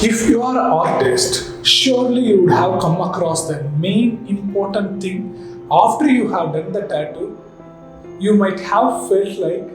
If you are an artist, surely you would have come across the main important thing after you have done the tattoo. You might have felt like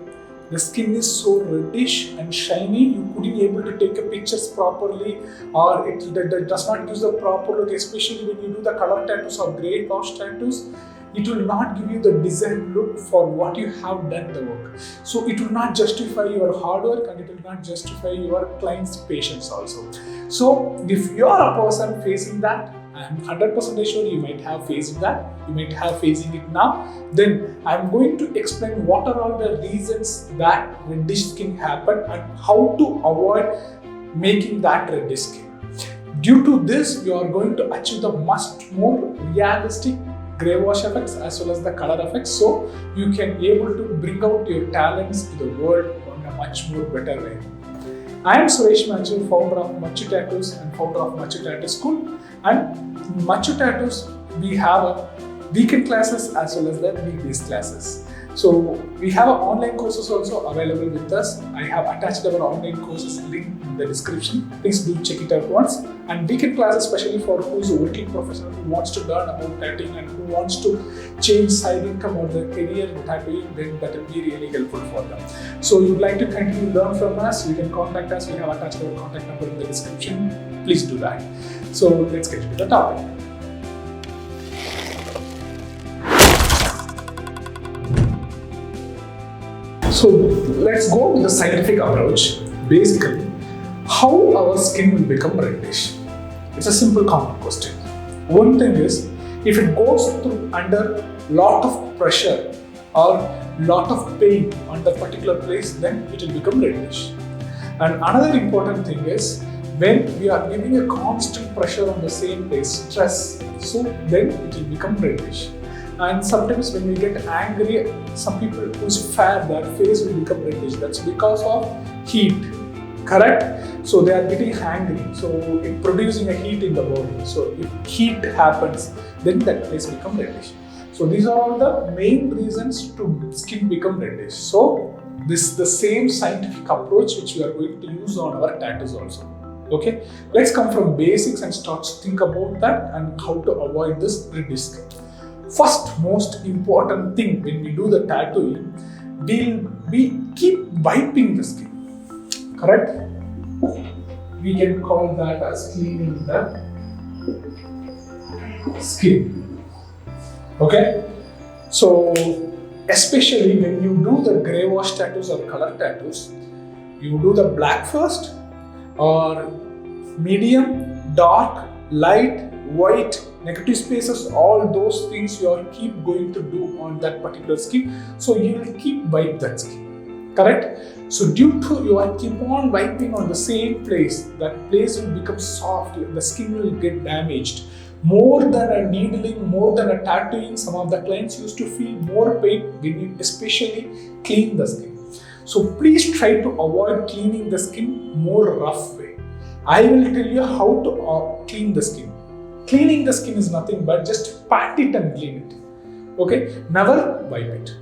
the skin is so reddish and shiny, you couldn't able to take a pictures properly, or it does not give the proper look, especially when you do the color tattoos or grey wash tattoos. It will not give you the desired look for what you have done the work. So it will not justify your hard work and it will not justify your client's patience also. So if you are a person facing that, I'm 100% sure you might have faced that, you might have facing it now, then I'm going to explain what are all the reasons that reddish skin happen and how to avoid making that reddish skin. Due to this, you are going to achieve the much more realistic grey wash effects as well as the color effects, so you can be able to bring out your talents to the world in a much more better way. I am Suresh Machu, founder of Machu Tattoos and founder of Machu Tattoo School. And in Machu Tattoos, we have a weekend classes as well as the weekdays classes. So we have online courses also available with us. I have attached our online courses link in the description. Please do check it out once. And weekend classes especially for who is a working professional who wants to learn about tattooing and who wants to change side income or the career in tattooing, then that will be really helpful for them. So if you'd like to continue to learn from us, you can contact us. We have attached our contact number in the description. Please do that. So let's get into the topic. So let's go with the scientific approach. Basically, how our skin will become reddish. It's a simple common question. One thing is, if it goes through under lot of pressure or lot of pain on the particular place, then it will become reddish. And another important thing is, when we are giving a constant pressure on the same place, stress, so then it will become reddish. And sometimes when we get angry, some people who's fair, their face will become reddish. That's because of heat, correct? So they are getting angry, so it producing a heat in the body. So if heat happens, then that place become reddish. So these are all the main reasons to skin become reddish. So this is the same scientific approach which we are going to use on our tattoos also. Okay, let's come from basics and start to think about that and how to avoid this reddish skin. First most important thing when we do the tattooing, we keep wiping the skin, correct? We can call that as cleaning the skin. Okay, so especially when you do the grey wash tattoos or color tattoos, you do the black first or medium, dark, light, white, negative spaces, all those things you are keep going to do on that particular skin. So you will keep wipe that skin, correct? So due to you are keep on wiping on the same place, that place will become soft, the skin will get damaged. More than a needling, more than a tattooing, some of the clients used to feel more pain when you especially clean the skin. So please try to avoid cleaning the skin more rough way. I will tell you how to clean the skin. Cleaning the skin is nothing but just pat it and clean it. Okay? Never wipe it.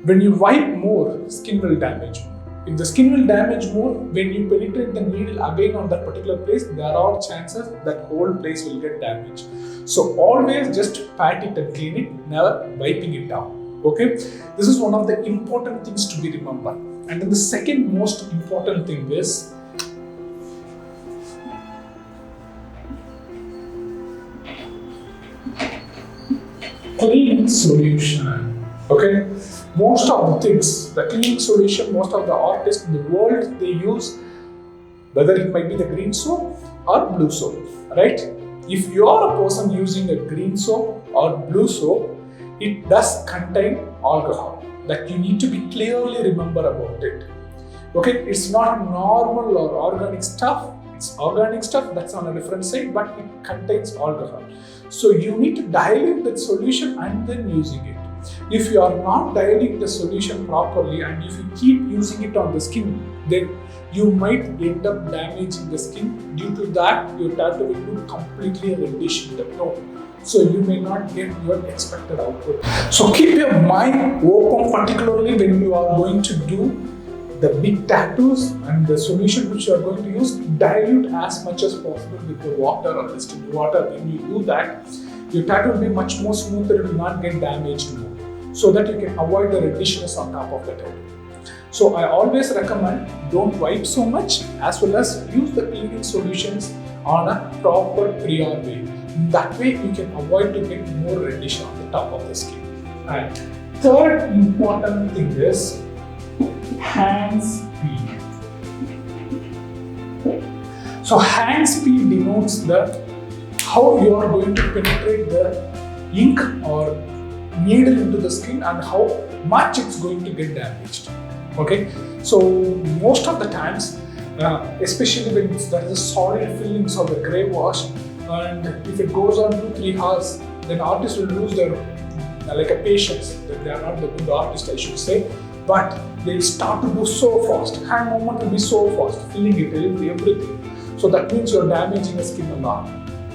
When you wipe more, skin will damage more. If the skin will damage more, when you penetrate the needle again on that particular place, there are chances that whole place will get damaged. So always just pat it and clean it, never wiping it down. Okay? This is one of the important things to be remembered. And then the second most important thing is, cleaning solution. Okay, most of the things, the cleaning solution, most of the artists in the world they use, whether it might be the green soap or blue soap, right? If you are a person using a green soap or blue soap, it does contain alcohol. That you need to be clearly remember about it. Okay, it's not normal or organic stuff. It's organic stuff, that's on a different side, but it contains alcohol. So you need to dilute that solution and then using it. If you are not diluting the solution properly and if you keep using it on the skin, then you might end up damaging the skin. Due to that, your tattoo will look completely reddish in the tone. So you may not get your expected output. So keep your mind open, particularly when you are going to do the big tattoos and the solution which you are going to use, dilute as much as possible with the water or distilled water. When you do that, your tattoo will be much more smoother, it will not get damaged more, so that you can avoid the reddishness on top of the tattoo. So I always recommend don't wipe so much, as well as use the cleaning solutions on a proper prior way. That way you can avoid to get more reddish on the top of the skin. And third important thing is hand speed. So hand speed denotes how you are going to penetrate the ink or needle into the skin and how much it's going to get damaged. Okay, so most of the times, especially when there is a solid fillings of the gray wash, and if it goes on 2-3 hours, then artists will lose their like a patience. That they are not the good artist, I should say, but they start to do so fast. Hand movement will be so fast, filling it, everything. So that means you're damaging the skin a lot.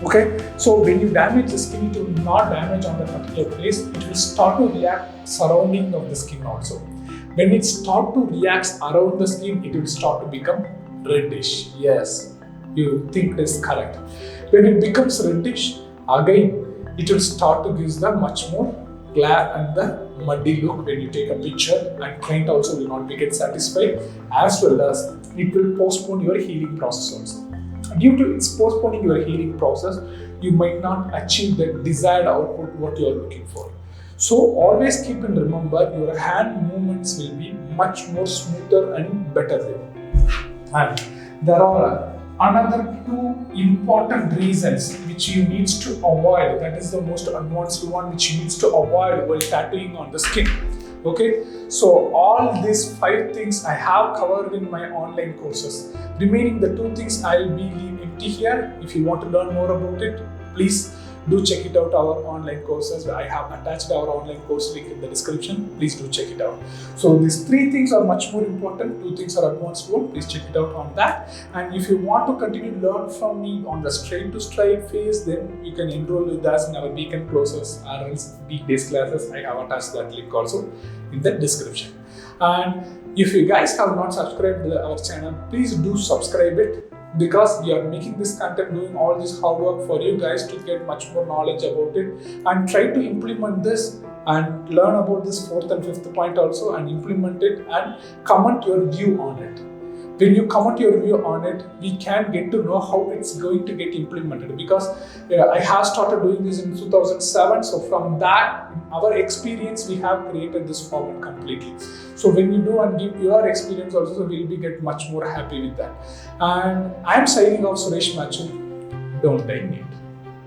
Okay, so when you damage the skin, it will not damage on the particular place. It will start to react surrounding of the skin also. When it starts to react around the skin, it will start to become reddish. Yes, you think this is correct. When it becomes reddish, again, it will start to give the much more glare and the muddy look when you take a picture, and client also will not be get satisfied, as well as it will postpone your healing process also. Due to its postponing your healing process, you might not achieve the desired output what you are looking for. So always keep in remember your hand movements will be much more smoother and better way. And there are another 2 important reasons which you need to avoid. That is the most advanced one which you need to avoid while tattooing on the skin. Okay, so all these 5 things I have covered in my online courses. Remaining the 2 things I will be leave empty here. If you want to learn more about it, please do check it out our online courses. I have attached our online course link in the description. Please do check it out. So these 3 things are much more important. 2 things are advanced one. Please check it out on that. And if you want to continue to learn from me on the straight to stride phase, then you can enroll with us in our weekend courses or else weekdays classes. I have attached that link also in the description. And if you guys have not subscribed to our channel, please do subscribe it, because we are making this content, doing all this hard work for you guys to get much more knowledge about it, and try to implement this and learn about this 4th and 5th point also, and implement it and comment your view on it. When you comment your view on it, we can get to know how it's going to get implemented, because I have started doing this in 2007. So from that, our experience, we have created this format completely. So when you do and give your experience also, so we'll be get much more happy with that. And I am signing off, Suresh Machu. Don't die neat.